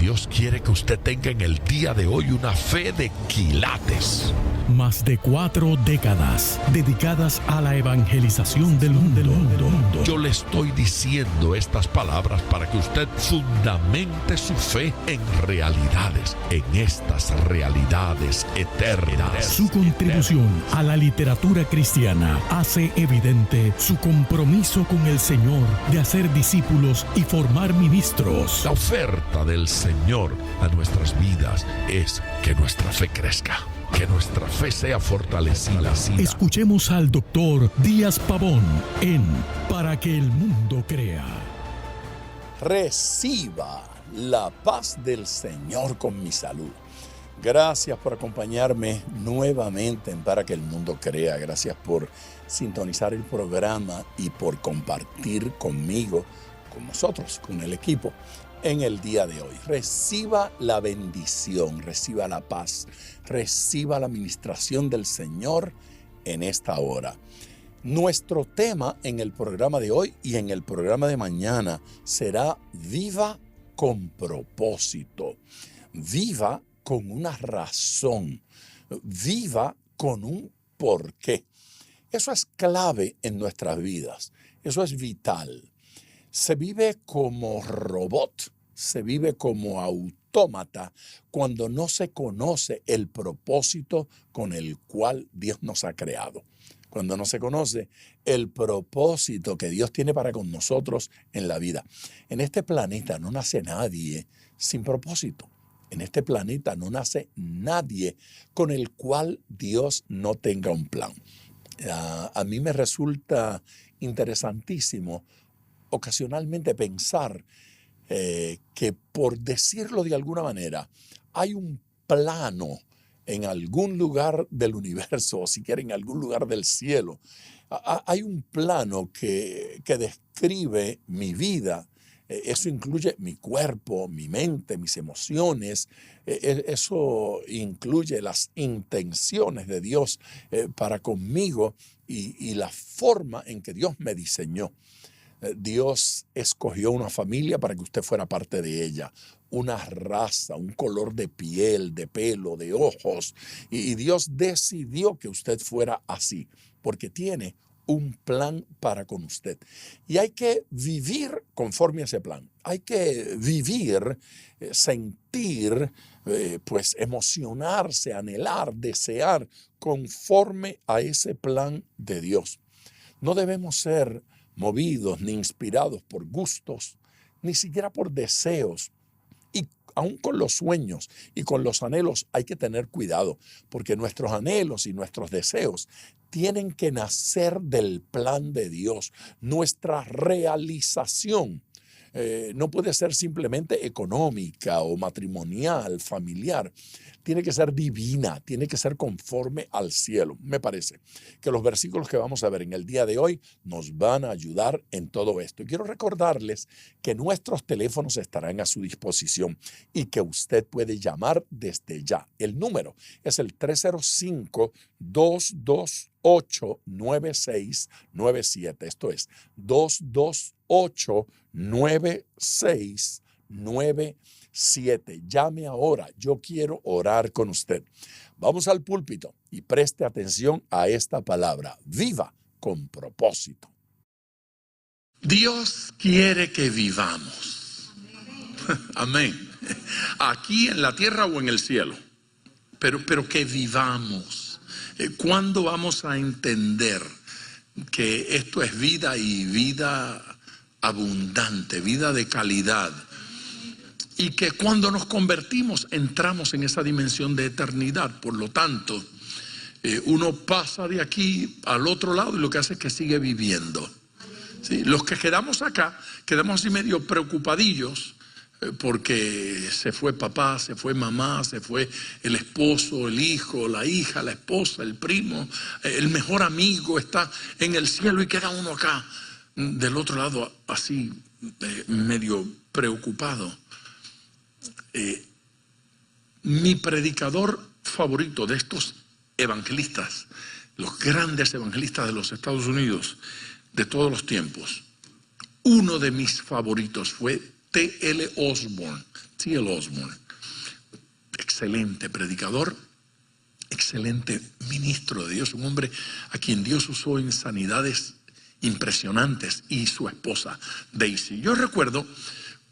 Dios quiere que usted tenga en el día de hoy una fe de quilates. Más de 4 décadas dedicadas a la evangelización del mundo. Yo le estoy diciendo estas palabras para que usted fundamente su fe en realidades, en estas realidades eternas. Su contribución a la literatura cristiana hace evidente su compromiso con el Señor de hacer discípulos y formar ministros. La oferta del Señor a nuestras vidas es que nuestra fe crezca, que nuestra fe sea fortalecida. Escuchemos al doctor Díaz Pavón en Para que el mundo crea. Reciba la paz del Señor con mi salud. Gracias por acompañarme nuevamente en Para que el mundo crea. Gracias por sintonizar el programa y por compartir conmigo, con nosotros, con el equipo, en el día de hoy. Reciba la bendición, reciba la paz, reciba la administración del Señor en esta hora. Nuestro tema en el programa de hoy y en el programa de mañana será Viva con propósito. Viva con una razón. Viva con un porqué. Eso es clave en nuestras vidas. Eso es vital. Se vive como robot, se vive como autómata cuando no se conoce el propósito con el cual Dios nos ha creado. Cuando no se conoce el propósito que Dios tiene para con nosotros en la vida. En este planeta no nace nadie sin propósito. En este planeta no nace nadie con el cual Dios no tenga un plan. A mí me resulta interesantísimo ocasionalmente pensar que, por decirlo de alguna manera, hay un plano en algún lugar del universo, o si quieren, en algún lugar del cielo. Hay un plano que describe mi vida. Eso incluye mi cuerpo, mi mente, mis emociones. Eso incluye las intenciones de Dios para conmigo y la forma en que Dios me diseñó. Dios escogió una familia para que usted fuera parte de ella, una raza, un color de piel, de pelo, de ojos. Y Dios decidió que usted fuera así, porque tiene un plan para con usted. Y hay que vivir conforme a ese plan. Hay que vivir, sentir, pues emocionarse, anhelar, desear conforme a ese plan de Dios. No debemos ser movidos ni inspirados por gustos, ni siquiera por deseos. Y aún con los sueños y con los anhelos hay que tener cuidado, porque nuestros anhelos y nuestros deseos tienen que nacer del plan de Dios. Nuestra realización no puede ser simplemente económica o matrimonial, familiar. Tiene que ser divina, tiene que ser conforme al cielo. Me parece que los versículos que vamos a ver en el día de hoy nos van a ayudar en todo esto. Y quiero recordarles que nuestros teléfonos estarán a su disposición y que usted puede llamar desde ya. El número es el 305-228-9697. Esto es 228-9697. Llame ahora, yo quiero orar con usted. Vamos al púlpito y preste atención a esta palabra. Viva con propósito. Dios quiere que vivamos. Amén. Aquí en la tierra o en el cielo. Pero que vivamos. ¿Cuándo vamos a entender que esto es vida y vida abundante, vida de calidad? Y que cuando nos convertimos entramos en esa dimensión de eternidad. Por lo tanto, uno pasa de aquí al otro lado y lo que hace es que sigue viviendo. ¿Sí? Los que quedamos acá, quedamos así medio preocupadillos porque se fue papá, se fue mamá, se fue el esposo, el hijo, la hija, la esposa, el primo, el mejor amigo está en el cielo y queda uno acá del otro lado así medio preocupado. Mi predicador favorito de estos evangelistas, los grandes evangelistas de los Estados Unidos de todos los tiempos, uno de mis favoritos fue T.L. Osborne. T.L. Osborne, excelente predicador, excelente ministro de Dios, un hombre a quien Dios usó en sanidades impresionantes, y su esposa Daisy. Yo recuerdo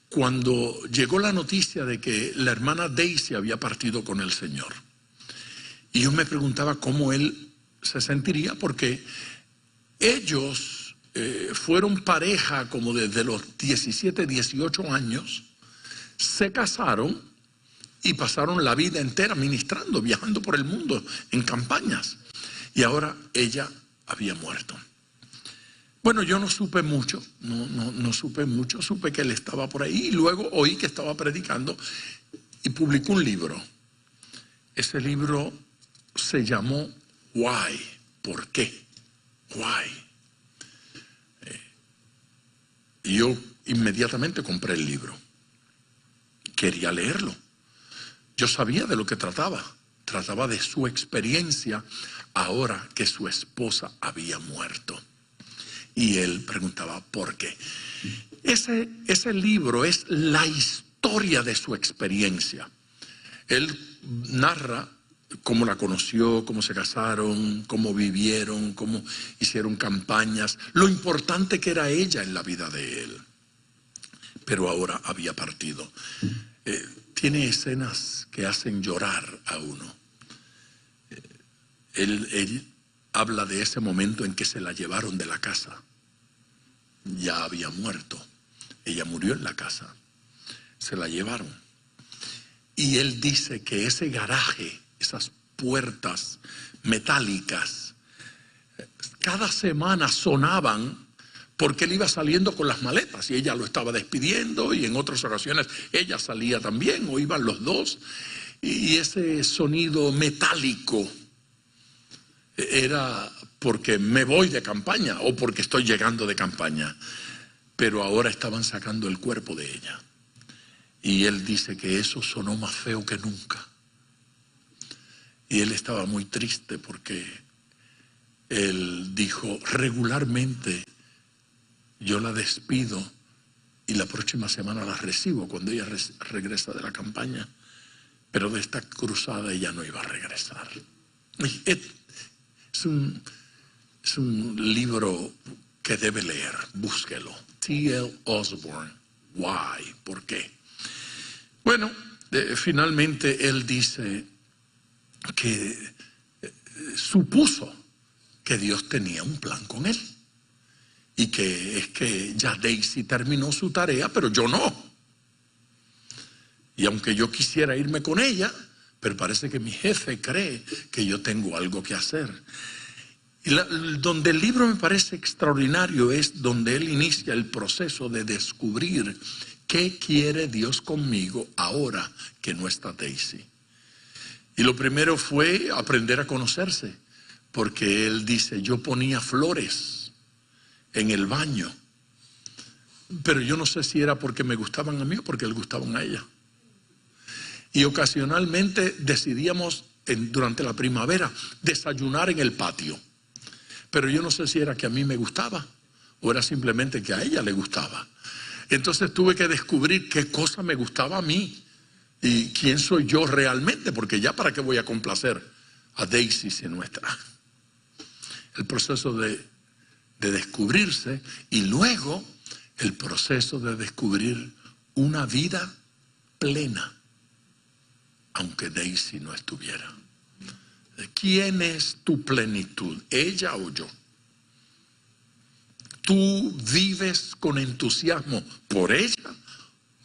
cuando llegó la noticia de que la hermana Daisy había partido con el Señor, y yo me preguntaba cómo él se sentiría, porque ellos fueron pareja como desde los 17, 18 años, se casaron y pasaron la vida entera ministrando, viajando por el mundo en campañas, y ahora ella había muerto. Bueno, yo no supe mucho, no supe mucho, supe que él estaba por ahí, y luego oí que estaba predicando y publicó un libro. Ese libro se llamó Why, ¿por qué? Why. Y yo inmediatamente compré el libro. Quería leerlo. Yo sabía de lo que trataba. Trataba de su experiencia ahora que su esposa había muerto. Y él preguntaba por qué. Ese libro es la historia de su experiencia. Él narra cómo la conoció, cómo se casaron, cómo vivieron, cómo hicieron campañas, lo importante que era ella en la vida de él. Pero ahora había partido. Tiene escenas que hacen llorar a uno. Él habla de ese momento en que se la llevaron de la casa. Ya había muerto. Ella murió en la casa. Se la llevaron. Y él dice que ese garaje, esas puertas metálicas, cada semana sonaban porque él iba saliendo con las maletas y ella lo estaba despidiendo, y en otras ocasiones ella salía también o iban los dos, y ese sonido metálico era porque me voy de campaña o porque estoy llegando de campaña. Pero ahora estaban sacando el cuerpo de ella, y él dice que eso sonó más feo que nunca. Y él estaba muy triste porque él dijo, regularmente yo la despido y la próxima semana la recibo cuando ella regresa de la campaña, pero de esta cruzada ella no iba a regresar. Es un libro que debe leer, búsquelo. T.L. Osborne, Why, ¿por qué? Bueno, finalmente él dice que supuso que Dios tenía un plan con él, y que es que ya Daisy terminó su tarea, pero yo no. Y aunque yo quisiera irme con ella, pero parece que mi jefe cree que yo tengo algo que hacer. Y donde el libro me parece extraordinario es donde él inicia el proceso de descubrir qué quiere Dios conmigo ahora que no está Daisy. Y lo primero fue aprender a conocerse, porque él dice, yo ponía flores en el baño, pero yo no sé si era porque me gustaban a mí o porque le gustaban a ella. Y ocasionalmente decidíamos durante la primavera desayunar en el patio, pero yo no sé si era que a mí me gustaba o era simplemente que a ella le gustaba. Entonces tuve que descubrir qué cosa me gustaba a mí y quién soy yo realmente, porque ya para qué voy a complacer a Daisy si no está. El proceso de descubrirse, y luego el proceso de descubrir una vida plena, aunque Daisy no estuviera. ¿Quién es tu plenitud? ¿Ella o yo? ¿Tú vives con entusiasmo por ella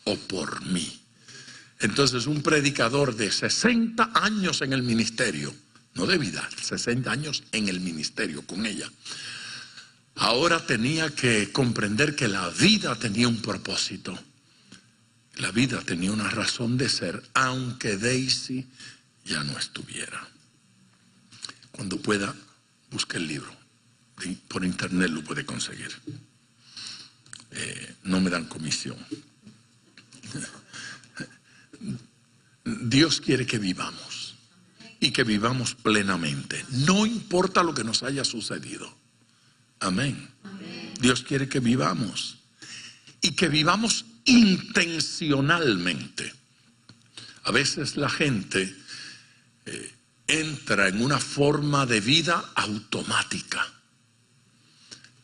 o por mí? Entonces un predicador de 60 años en el ministerio, no de vida, 60 años en el ministerio con ella, ahora tenía que comprender que la vida tenía un propósito. La vida tenía una razón de ser, aunque Daisy ya no estuviera. Cuando pueda, busque el libro. Por internet lo puede conseguir. No me dan comisión. Dios quiere que vivamos, y que vivamos plenamente. No importa lo que nos haya sucedido. Amén. Dios quiere que vivamos, y que vivamos intencionalmente. A veces la gente entra en una forma de vida automática,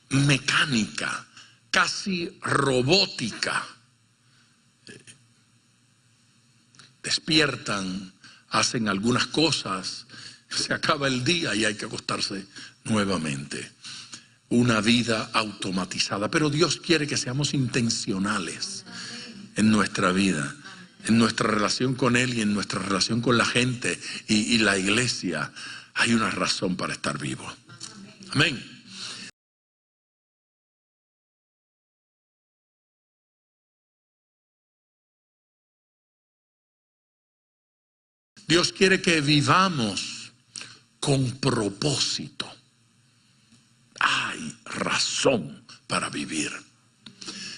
mecánica, casi robótica. Despiertan, hacen algunas cosas, se acaba el día y hay que acostarse nuevamente. Una vida automatizada. Pero Dios quiere que seamos intencionales en nuestra vida, en nuestra relación con Él y en nuestra relación con la gente y la iglesia. Hay una razón para estar vivo. Amén. Dios quiere que vivamos con propósito. Hay razón para vivir.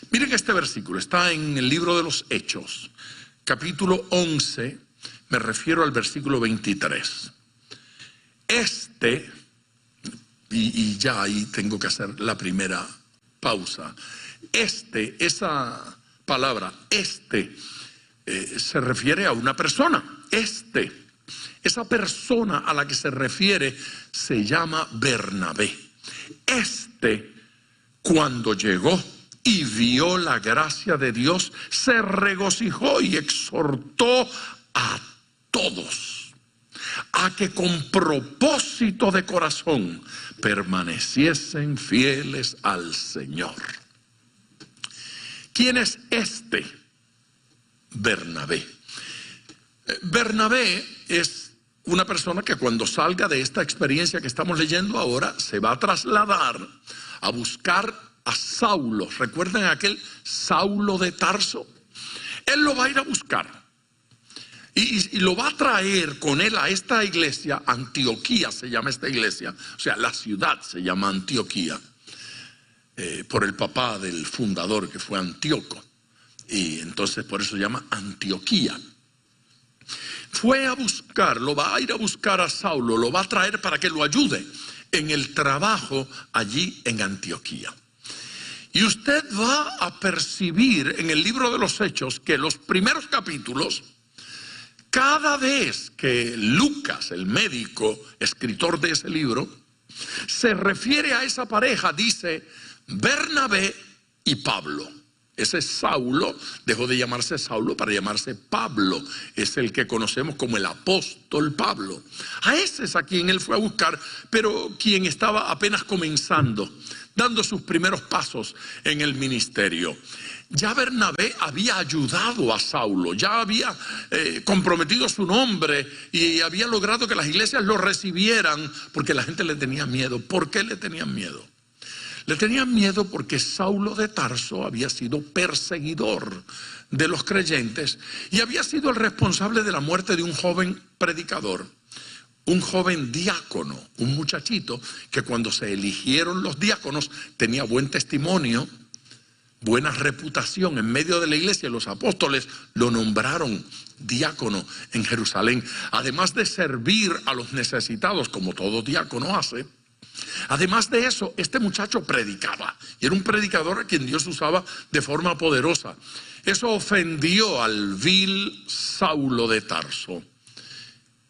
Miren este versículo, está en el libro de los Hechos, capítulo 11, me refiero al versículo 23. Y ya ahí tengo que hacer la primera pausa. Esa palabra, se refiere a una persona. Esa persona a la que se refiere se llama Bernabé. Cuando llegó y vio la gracia de Dios, se regocijó y exhortó a todos a que con propósito de corazón permaneciesen fieles al Señor. ¿Quién es Bernabé? Bernabé es una persona que cuando salga de esta experiencia que estamos leyendo ahora, se va a trasladar a buscar a Saulo. ¿Recuerdan aquel Saulo de Tarso? Él lo va a ir a buscar y lo va a traer con él a esta iglesia. Antioquía se llama esta iglesia, o sea, la ciudad se llama Antioquía, por el papá del fundador, que fue Antíoco, y entonces por eso se llama Antioquía. Fue a buscarlo, va a ir a buscar a Saulo, lo va a traer para que lo ayude en el trabajo allí en Antioquía. Y usted va a percibir en el libro de los Hechos que los primeros capítulos, cada vez que Lucas, el médico, escritor de ese libro, se refiere a esa pareja, dice Bernabé y Pablo. Ese Saulo dejó de llamarse Saulo para llamarse Pablo. Es el que conocemos como el apóstol Pablo. A ese es a quien él fue a buscar, pero quien estaba apenas comenzando, dando sus primeros pasos en el ministerio. Ya Bernabé había ayudado a Saulo, ya había comprometido su nombre y había logrado que las iglesias lo recibieran, porque la gente le tenía miedo. ¿Por qué le tenían miedo? Le tenían miedo porque Saulo de Tarso había sido perseguidor de los creyentes y había sido el responsable de la muerte de un joven predicador, un joven diácono, un muchachito que cuando se eligieron los diáconos tenía buen testimonio, buena reputación en medio de la iglesia. Los apóstoles lo nombraron diácono en Jerusalén, además de servir a los necesitados como todo diácono hace. Además de eso, este muchacho predicaba y era un predicador a quien Dios usaba de forma poderosa. Eso ofendió al vil Saulo de Tarso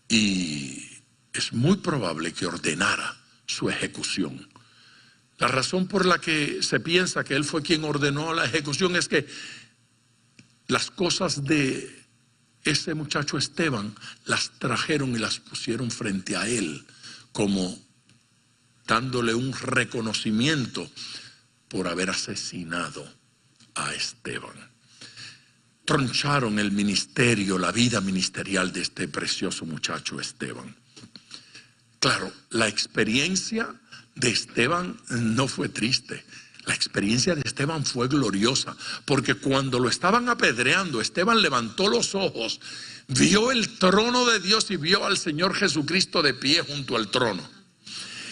y es muy probable que ordenara su ejecución. La razón por la que se piensa que él fue quien ordenó la ejecución es que las cosas de ese muchacho Esteban las trajeron y las pusieron frente a él, como dándole un reconocimiento por haber asesinado a Esteban. Troncharon el ministerio, la vida ministerial de este precioso muchacho Esteban. Claro, la experiencia de Esteban no fue triste. La experiencia de Esteban fue gloriosa, porque cuando lo estaban apedreando, Esteban levantó los ojos, vio el trono de Dios y vio al Señor Jesucristo de pie junto al trono.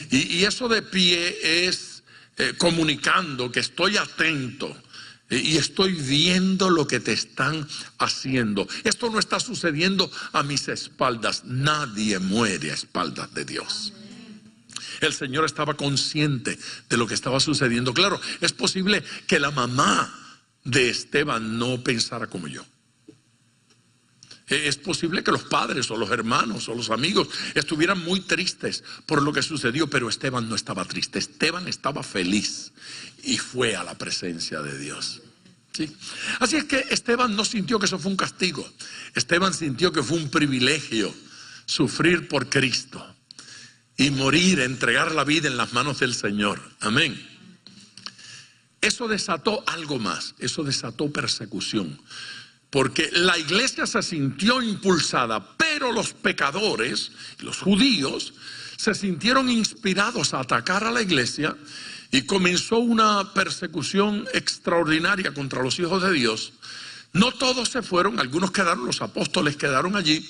Y eso de pie es comunicando que estoy atento y estoy viendo lo que te están haciendo. Esto no está sucediendo a mis espaldas. Nadie muere a espaldas de Dios. El Señor estaba consciente de lo que estaba sucediendo. Claro, es posible que la mamá de Esteban no pensara como yo. Es posible que los padres o los hermanos o los amigos estuvieran muy tristes por lo que sucedió, pero Esteban no estaba triste. Esteban estaba feliz y fue a la presencia de Dios. ¿Sí? Así es que Esteban no sintió que eso fue un castigo. Esteban sintió que fue un privilegio sufrir por Cristo y morir, entregar la vida en las manos del Señor. Amén. Eso desató algo más, eso desató persecución. Porque la iglesia se sintió impulsada, pero los pecadores, los judíos, se sintieron inspirados a atacar a la iglesia y comenzó una persecución extraordinaria contra los hijos de Dios. No todos se fueron, algunos quedaron, los apóstoles quedaron allí,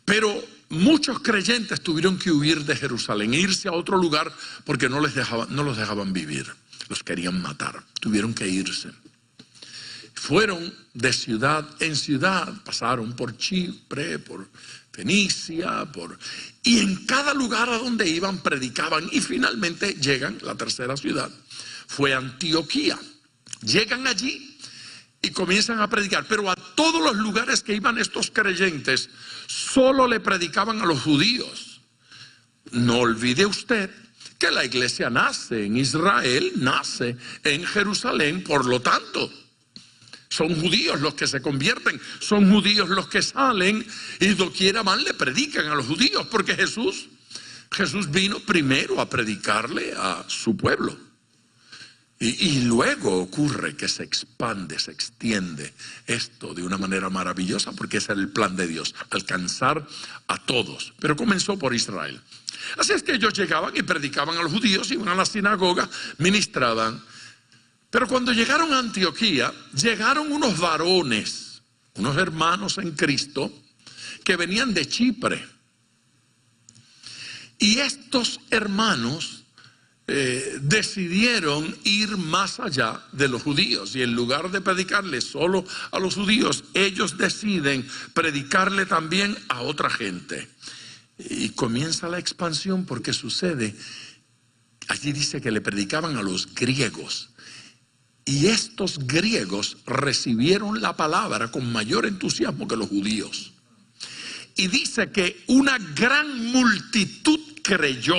pero muchos creyentes tuvieron que huir de Jerusalén, irse a otro lugar porque no los dejaban vivir, los querían matar, tuvieron que irse. Fueron de ciudad en ciudad, pasaron por Chipre, por Fenicia, y en cada lugar a donde iban predicaban y finalmente llegan, la tercera ciudad fue Antioquía. Llegan allí y comienzan a predicar, pero a todos los lugares que iban estos creyentes solo le predicaban a los judíos. No olvide usted que la iglesia nace en Israel, nace en Jerusalén, por lo tanto son judíos los que se convierten, son judíos los que salen y doquiera van le predican a los judíos, porque Jesús vino primero a predicarle a su pueblo. Y luego ocurre que se expande, se extiende esto de una manera maravillosa, porque ese era el plan de Dios, alcanzar a todos. Pero comenzó por Israel. Así es que ellos llegaban y predicaban a los judíos, iban a la sinagoga, ministraban. Pero cuando llegaron a Antioquía, llegaron unos varones, unos hermanos en Cristo, que venían de Chipre. Y estos hermanos decidieron ir más allá de los judíos. Y en lugar de predicarle solo a los judíos, ellos deciden predicarle también a otra gente. Y comienza la expansión porque sucede, allí dice que le predicaban a los griegos. Y estos griegos recibieron la palabra con mayor entusiasmo que los judíos. Y dice que una gran multitud creyó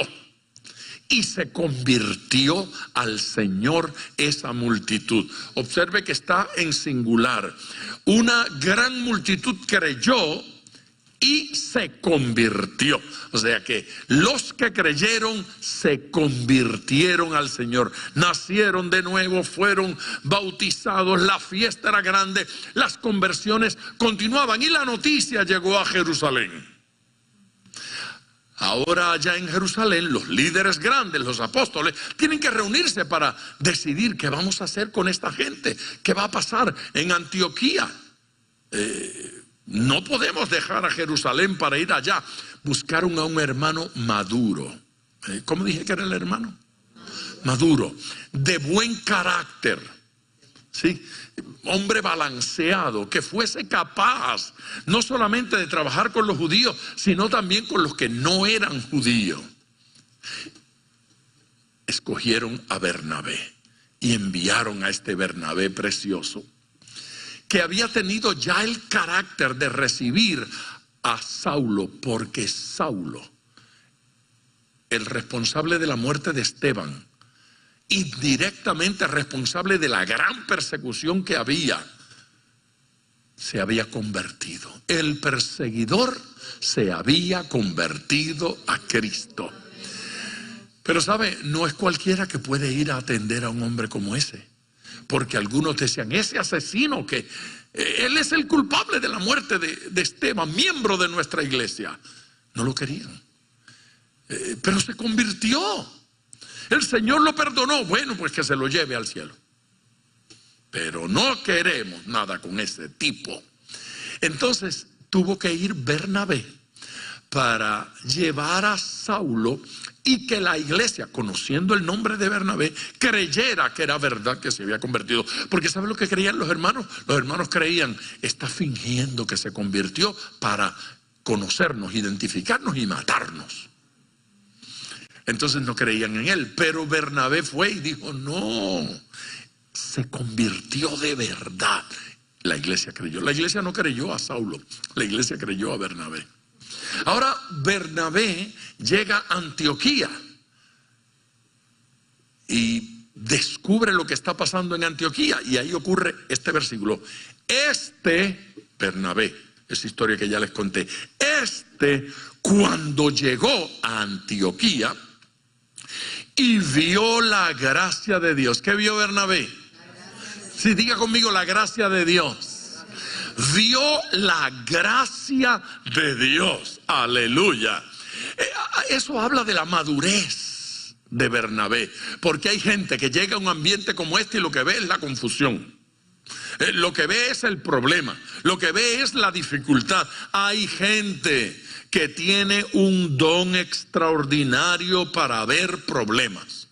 y se convirtió al Señor esa multitud. Observe que está en singular. Una gran multitud creyó y se convirtió. O sea que los que creyeron se convirtieron al Señor, nacieron de nuevo, fueron bautizados, la fiesta era grande, las conversiones continuaban y la noticia llegó a Jerusalén. Ahora allá en Jerusalén los líderes grandes, los apóstoles, tienen que reunirse para decidir qué vamos a hacer con esta gente, qué va a pasar en Antioquía. No podemos dejar a Jerusalén para ir allá. Buscaron a un hermano maduro. ¿Cómo dije que era el hermano? Maduro, de buen carácter, ¿sí? Hombre balanceado, que fuese capaz no solamente de trabajar con los judíos, sino también con los que no eran judíos. Escogieron a Bernabé y enviaron a este Bernabé precioso, que había tenido ya el carácter de recibir a Saulo, porque Saulo, el responsable de la muerte de Esteban, y directamente responsable de la gran persecución que había, se había convertido. El perseguidor se había convertido a Cristo. Pero sabe, no es cualquiera que puede ir a atender a un hombre como ese. Porque algunos decían, ese asesino que él es el culpable de la muerte de Esteban, miembro de nuestra iglesia. No lo querían. Pero se convirtió. El Señor lo perdonó. Bueno, pues que se lo lleve al cielo. Pero no queremos nada con ese tipo. Entonces tuvo que ir Bernabé para llevar a Saulo y que la iglesia, conociendo el nombre de Bernabé, creyera que era verdad que se había convertido. Porque ¿sabe lo que creían los hermanos? Los hermanos creían, está fingiendo que se convirtió para conocernos, identificarnos y matarnos. Entonces no creían en él. Pero Bernabé fue y dijo, no, se convirtió de verdad. La iglesia creyó. La iglesia no creyó a Saulo, la iglesia creyó a Bernabé. Ahora Bernabé llega a Antioquía y descubre lo que está pasando en Antioquía, y ahí ocurre este versículo. Bernabé, esa historia que ya les conté, cuando llegó a Antioquía y vio la gracia de Dios. ¿Qué vio Bernabé? Sí, diga conmigo, la gracia de Dios. Vio la gracia de Dios. Aleluya. Eso habla de la madurez de Bernabé, porque hay gente que llega a un ambiente como este y lo que ve es la confusión. Lo que ve es el problema, lo que ve es la dificultad. Hay gente que tiene un don extraordinario para ver problemas.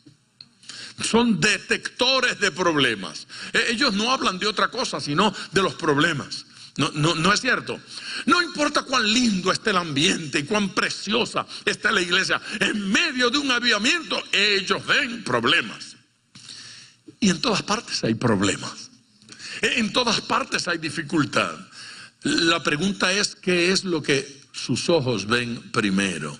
Son detectores de problemas. Ellos no hablan de otra cosa sino de los problemas. No es cierto. No importa cuán lindo esté el ambiente y cuán preciosa esté la iglesia, en medio de un avivamiento ellos ven problemas. Y en todas partes hay problemas. En todas partes hay dificultad. La pregunta es, ¿qué es lo que sus ojos ven primero?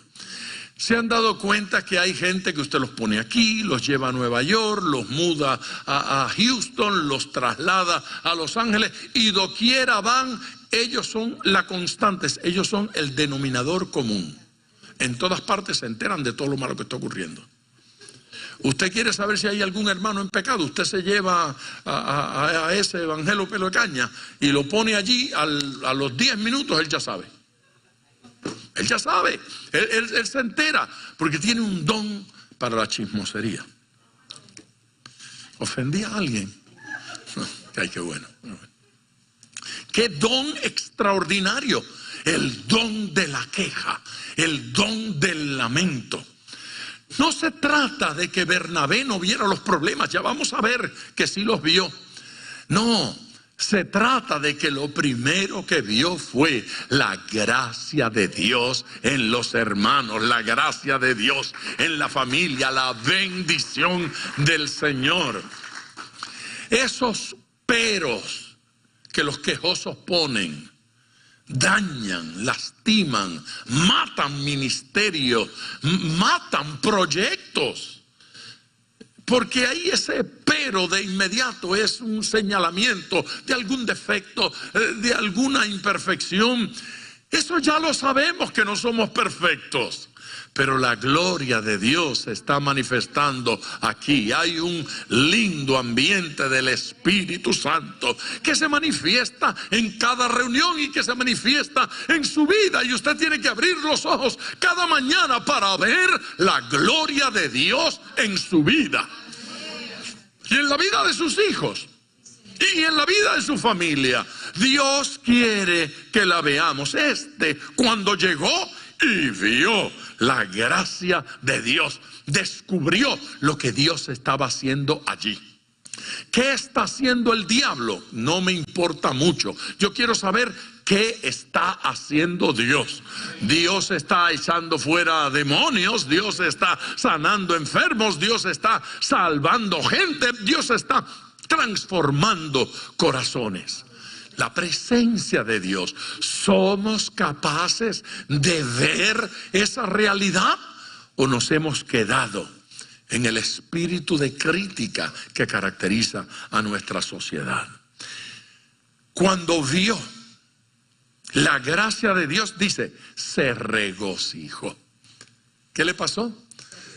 ¿Se han dado cuenta que hay gente que usted los pone aquí, los lleva a Nueva York, los muda a Houston, los traslada a Los Ángeles, y doquiera van, ellos son la constante, ellos son el denominador común? En todas partes se enteran de todo lo malo que está ocurriendo. Usted quiere saber si hay algún hermano en pecado, usted se lleva a ese evangelio pelo de caña y lo pone allí, a los 10 minutos él ya sabe. Él ya sabe, él se entera, porque tiene un don para la chismosería. ¿Ofendí a alguien? Ay, qué bueno. Qué don extraordinario, el don de la queja, el don del lamento. No se trata de que Bernabé no viera los problemas, ya vamos a ver que sí los vio. No, se trata de que lo primero que vio fue la gracia de Dios en los hermanos, la gracia de Dios en la familia, la bendición del Señor. Esos peros que los quejosos ponen dañan, lastiman, matan ministerios, matan proyectos. Porque ahí ese pero de inmediato es un señalamiento de algún defecto, de alguna imperfección. Eso ya lo sabemos, que no somos perfectos. Pero la gloria de Dios se está manifestando aquí. Hay un lindo ambiente del Espíritu Santo que se manifiesta en cada reunión y que se manifiesta en su vida. Y usted tiene que abrir los ojos cada mañana para ver la gloria de Dios en su vida. Y en la vida de sus hijos. Y en la vida de su familia. Dios quiere que la veamos. Cuando llegó y vio la gracia de Dios, descubrió lo que Dios estaba haciendo allí. ¿Qué está haciendo el diablo? No me importa mucho. Yo quiero saber qué está haciendo Dios. Dios está echando fuera demonios, Dios está sanando enfermos, Dios está salvando gente, Dios está transformando corazones. La presencia de Dios. ¿Somos capaces de ver esa realidad o nos hemos quedado en el espíritu de crítica que caracteriza a nuestra sociedad? Cuando vio la gracia de Dios, dice, se regocijó. ¿Qué le pasó?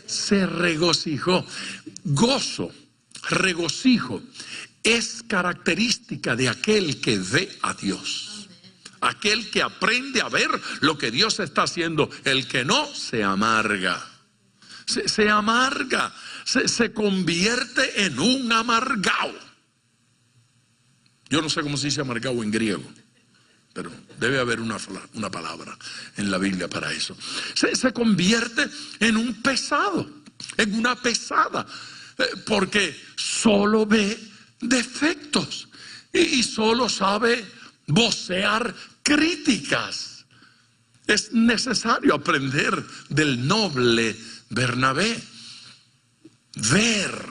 Se regocijó. Gozo, regocijo, es característica de aquel que ve a Dios. Aquel que aprende a ver lo que Dios está haciendo. El que no, se amarga. Se amarga. Se convierte en un amargao. Yo no sé cómo se dice amargao en griego, pero debe haber una palabra en la Biblia para eso. Se convierte en un pesado, en una pesada, porque solo ve defectos y solo sabe vocear críticas. Es necesario aprender del noble Bernabé, ver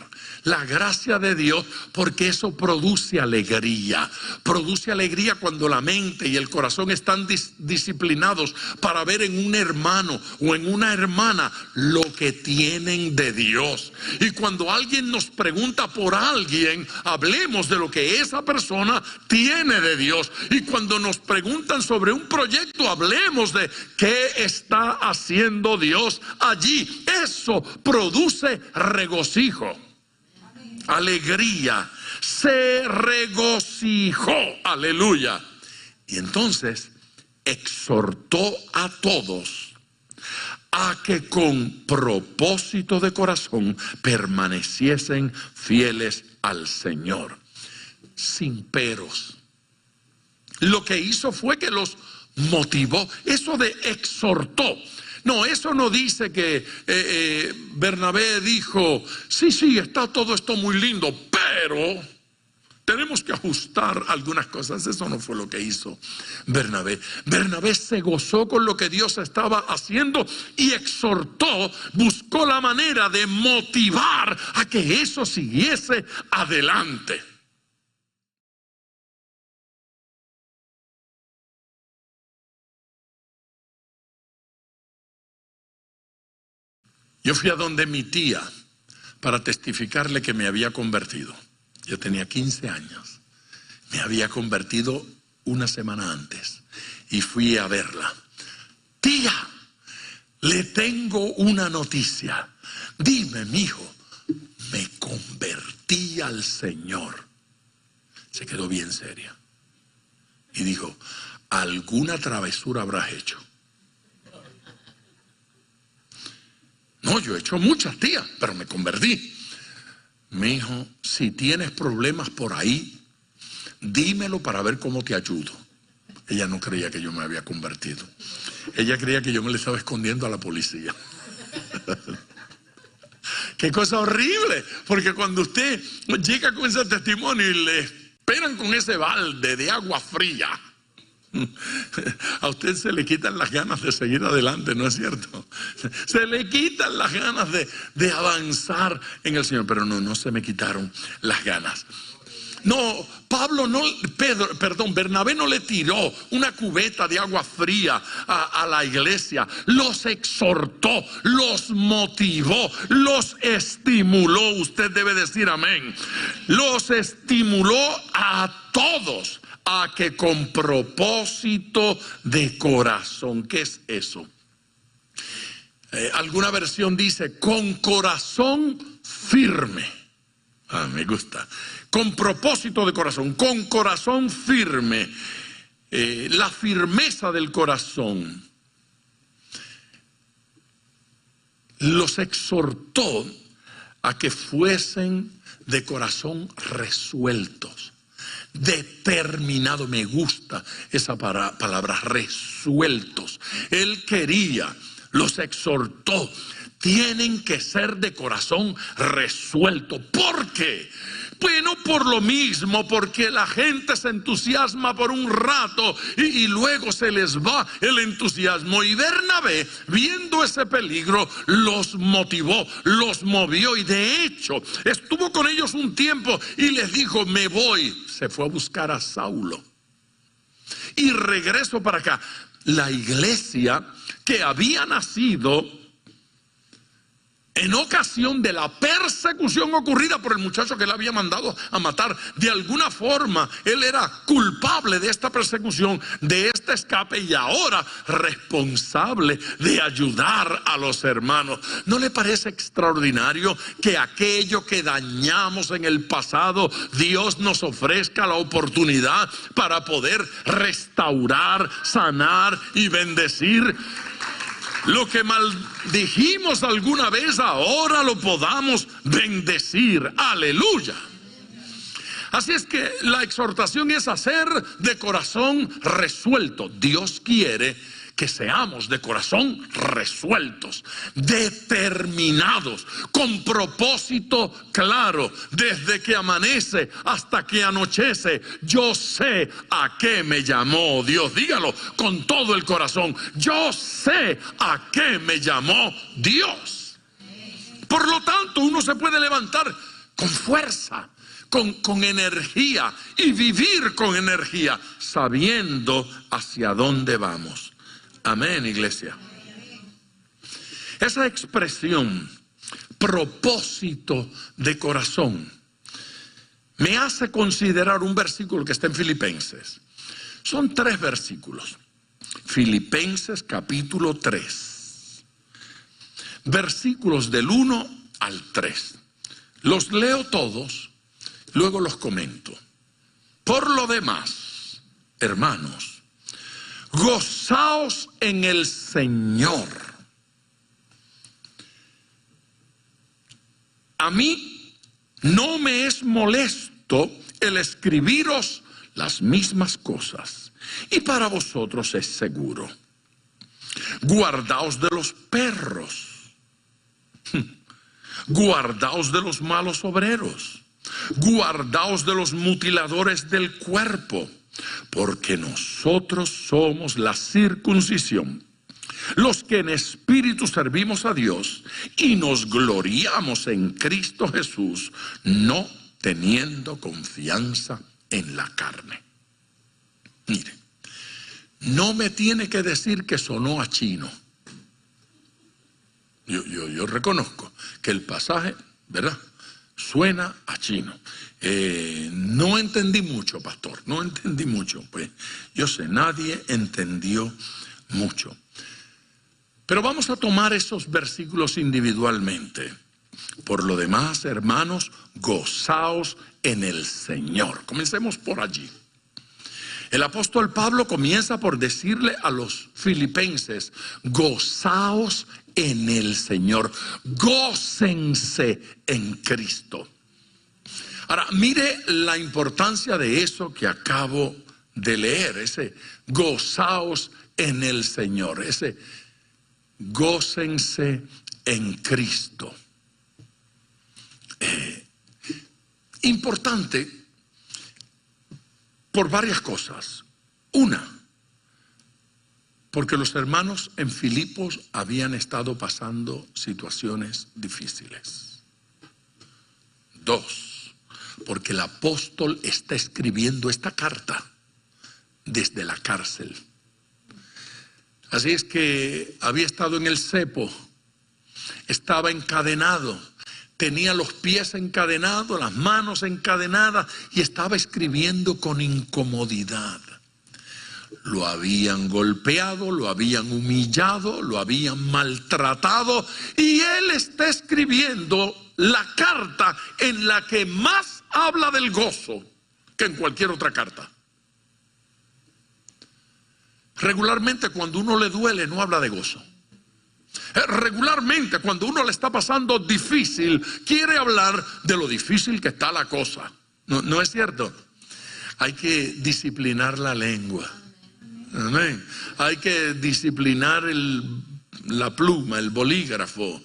la gracia de Dios, porque eso produce alegría. Produce alegría cuando la mente y el corazón están disciplinados para ver en un hermano o en una hermana lo que tienen de Dios. Y cuando alguien nos pregunta por alguien, hablemos de lo que esa persona tiene de Dios. Y cuando nos preguntan sobre un proyecto, hablemos de qué está haciendo Dios allí. Eso produce regocijo. Alegría, se regocijó, aleluya. Y entonces exhortó a todos a que con propósito de corazón permaneciesen fieles al Señor, sin peros. Lo que hizo fue que los motivó. Eso de exhortó, no, eso no dice que Bernabé dijo, sí, está todo esto muy lindo, pero tenemos que ajustar algunas cosas. Eso no fue lo que hizo Bernabé. Bernabé se gozó con lo que Dios estaba haciendo y exhortó, buscó la manera de motivar a que eso siguiese adelante. Yo fui a donde mi tía para testificarle que me había convertido. Yo tenía 15 años. Me había convertido una semana antes y fui a verla. Tía, le tengo una noticia. Dime, mijo, me convertí al Señor. Se quedó bien seria y dijo, ¿alguna travesura habrás hecho? No, yo he hecho muchas, tía, pero me convertí. Mi hijo, si tienes problemas por ahí, dímelo para ver cómo te ayudo. Ella no creía que yo me había convertido. Ella creía que yo me le estaba escondiendo a la policía. Qué cosa horrible, porque cuando usted llega con ese testimonio y le esperan con ese balde de agua fría, a usted se le quitan las ganas de seguir adelante, ¿no es cierto? Se le quitan las ganas de avanzar en el Señor, pero no se me quitaron las ganas. No, Bernabé no le tiró una cubeta de agua fría a la iglesia. Los exhortó, los motivó, los estimuló. Usted debe decir amén. Los estimuló a todos a que con propósito de corazón. ¿Qué es eso? Alguna versión dice con corazón firme. Me gusta. Con propósito de corazón, con corazón firme. La firmeza del corazón. Los exhortó a que fuesen de corazón resueltos. Determinado, me gusta esa palabra, resueltos. Él quería, los exhortó, tienen que ser de corazón resuelto. ¿Por qué? Bueno, por lo mismo, porque la gente se entusiasma por un rato y luego se les va el entusiasmo. Y Bernabé, viendo ese peligro, los motivó, los movió y de hecho estuvo con ellos un tiempo y les dijo, me voy. Se fue a buscar a Saulo y regreso para acá. La iglesia que había nacido en ocasión de la persecución ocurrida por el muchacho que él había mandado a matar, de alguna forma él era culpable de esta persecución, de este escape y ahora responsable de ayudar a los hermanos. ¿No le parece extraordinario que aquello que dañamos en el pasado, Dios nos ofrezca la oportunidad para poder restaurar, sanar y bendecir? Lo que maldijimos alguna vez, ahora lo podamos bendecir. Aleluya. Así es que la exhortación es hacer de corazón resuelto. Dios quiere que seamos de corazón resueltos, determinados, con propósito claro, desde que amanece hasta que anochece. Yo sé a qué me llamó Dios. Dígalo con todo el corazón. Yo sé a qué me llamó Dios. Por lo tanto, uno se puede levantar con fuerza, con energía y vivir con energía, sabiendo hacia dónde vamos. Amén, iglesia. Esa expresión, propósito de corazón, me hace considerar un versículo que está en Filipenses. Son 3 versículos. Filipenses capítulo 3. Versículos del 1 al 3. Los leo todos, luego los comento. Por lo demás, hermanos, gozaos en el Señor. A mí no me es molesto el escribiros las mismas cosas, y para vosotros es seguro. Guardaos de los perros, guardaos de los malos obreros, guardaos de los mutiladores del cuerpo, porque nosotros somos la circuncisión, los que en espíritu servimos a Dios y nos gloriamos en Cristo Jesús, no teniendo confianza en la carne. Mire, no me tiene que decir que sonó a chino. Yo reconozco que el pasaje, ¿verdad?, suena a chino. No entendí mucho, pastor, no entendí mucho. Pues yo sé, nadie entendió mucho. Pero vamos a tomar esos versículos individualmente. Por lo demás, hermanos, gozaos en el Señor. Comencemos por allí. El apóstol Pablo comienza por decirle a los filipenses: gozaos en el Señor, gócense en Cristo. Ahora, mire la importancia de eso que acabo de leer, ese gozaos en el Señor, ese gócense en Cristo. Importante por varias cosas. Una, porque los hermanos en Filipos habían estado pasando situaciones difíciles. 2, porque el apóstol está escribiendo esta carta desde la cárcel. Así es que había estado en el cepo, estaba encadenado, tenía los pies encadenados, las manos encadenadas y estaba escribiendo con incomodidad. Lo habían golpeado, lo habían humillado, lo habían maltratado y él está escribiendo la carta en la que más habla del gozo que en cualquier otra carta. Regularmente cuando uno le duele no habla de gozo. Regularmente cuando uno le está pasando difícil quiere hablar de lo difícil que está la cosa. ¿No es cierto? Hay que disciplinar la lengua. Amén. Hay que disciplinar la pluma, el bolígrafo.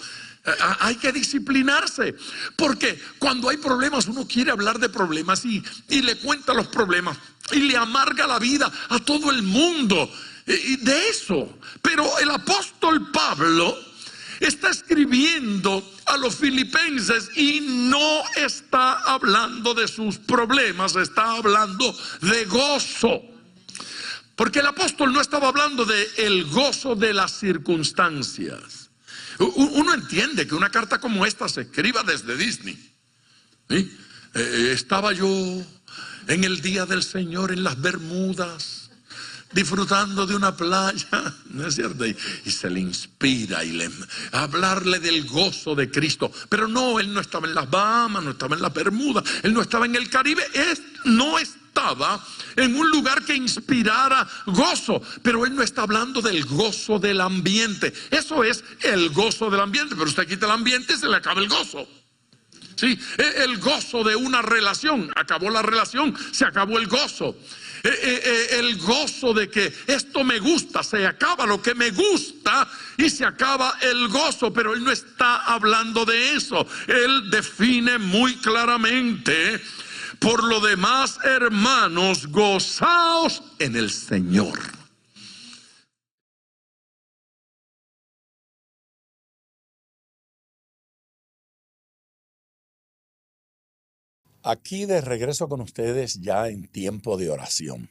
Hay que disciplinarse, porque cuando hay problemas uno quiere hablar de problemas y le cuenta los problemas y le amarga la vida a todo el mundo de eso. Pero el apóstol Pablo está escribiendo a los filipenses y no está hablando de sus problemas, está hablando de gozo. Porque el apóstol no estaba hablando de el gozo de las circunstancias. Uno entiende que una carta como esta se escriba desde Disney. ¿Sí? Estaba yo en el día del Señor en las Bermudas, disfrutando de una playa, ¿no es cierto? Y se le inspira y hablarle del gozo de Cristo. Pero no, él no estaba en las Bahamas, no estaba en las Bermudas, él no estaba en el Caribe, no estaba en un lugar que inspirara gozo, pero él no está hablando del gozo del ambiente. Eso es el gozo del ambiente, pero usted quita el ambiente y se le acaba el gozo. Sí, el gozo de una relación, acabó la relación, se acabó el gozo. El gozo de que esto me gusta, se acaba lo que me gusta y se acaba el gozo, pero él no está hablando de eso. Él define muy claramente: por lo demás, hermanos, gozaos en el Señor. Aquí de regreso con ustedes ya en tiempo de oración.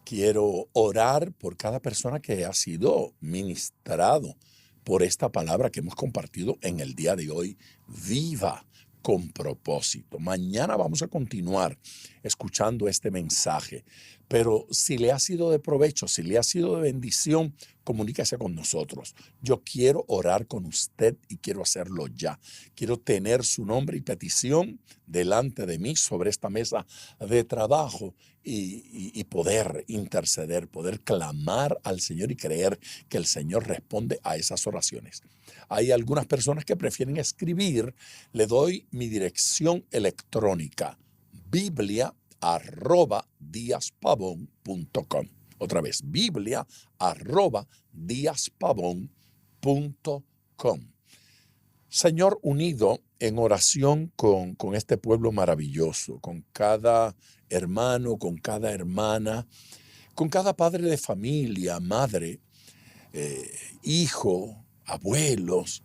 Quiero orar por cada persona que ha sido ministrado por esta palabra que hemos compartido en el día de hoy. Viva con propósito. Mañana vamos a continuar escuchando este mensaje, pero si le ha sido de provecho, si le ha sido de bendición, comuníquese con nosotros. Yo quiero orar con usted y quiero hacerlo ya. Quiero tener su nombre y petición delante de mí sobre esta mesa de trabajo y poder interceder, poder clamar al Señor y creer que el Señor responde a esas oraciones. Hay algunas personas que prefieren escribir. Le doy mi dirección electrónica, biblia@diaspavon.com. Otra vez, biblia@diaspavon.com. Señor, unido en oración con este pueblo maravilloso, con cada hermano, con cada hermana, con cada padre de familia, madre, hijo, abuelos,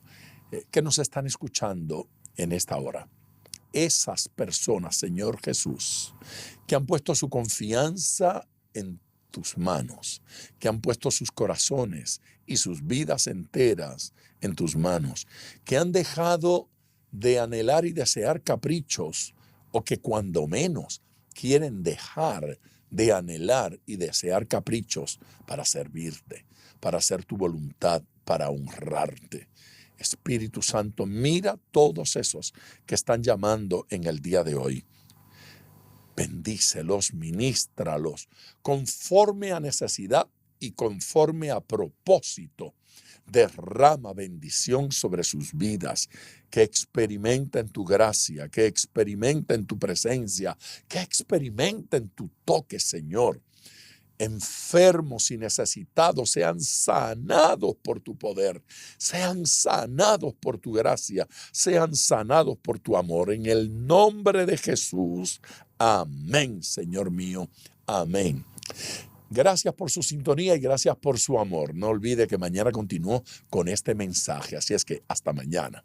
que nos están escuchando en esta hora. Esas personas, Señor Jesús, que han puesto su confianza en tus manos, que han puesto sus corazones y sus vidas enteras en tus manos, que han dejado de anhelar y desear caprichos, o que cuando menos quieren dejar de anhelar y desear caprichos para servirte, para hacer tu voluntad, para honrarte. Espíritu Santo, mira todos esos que están llamando en el día de hoy. Bendícelos, ministralos, conforme a necesidad y conforme a propósito. Derrama bendición sobre sus vidas, que experimenten tu gracia, que experimenten tu presencia, que experimenten tu toque, Señor. Enfermos y necesitados sean sanados por tu poder, sean sanados por tu gracia, sean sanados por tu amor. En el nombre de Jesús, amén, Señor mío, amén. Gracias por su sintonía y gracias por su amor. No olvide que mañana continúo con este mensaje, así es que hasta mañana.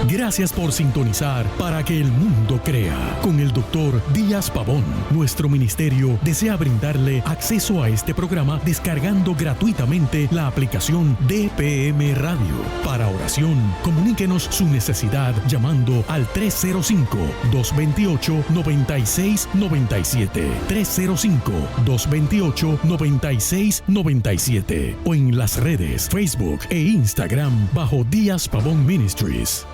Gracias por sintonizar Para que el Mundo Crea con el Dr. Díaz Pavón. Nuestro ministerio desea brindarle acceso a este programa descargando gratuitamente la aplicación DPM Radio. Para oración, comuníquenos su necesidad llamando al 305-228-9697. 305-228-9697. O en las redes Facebook e Instagram bajo Díaz Pavón Ministries.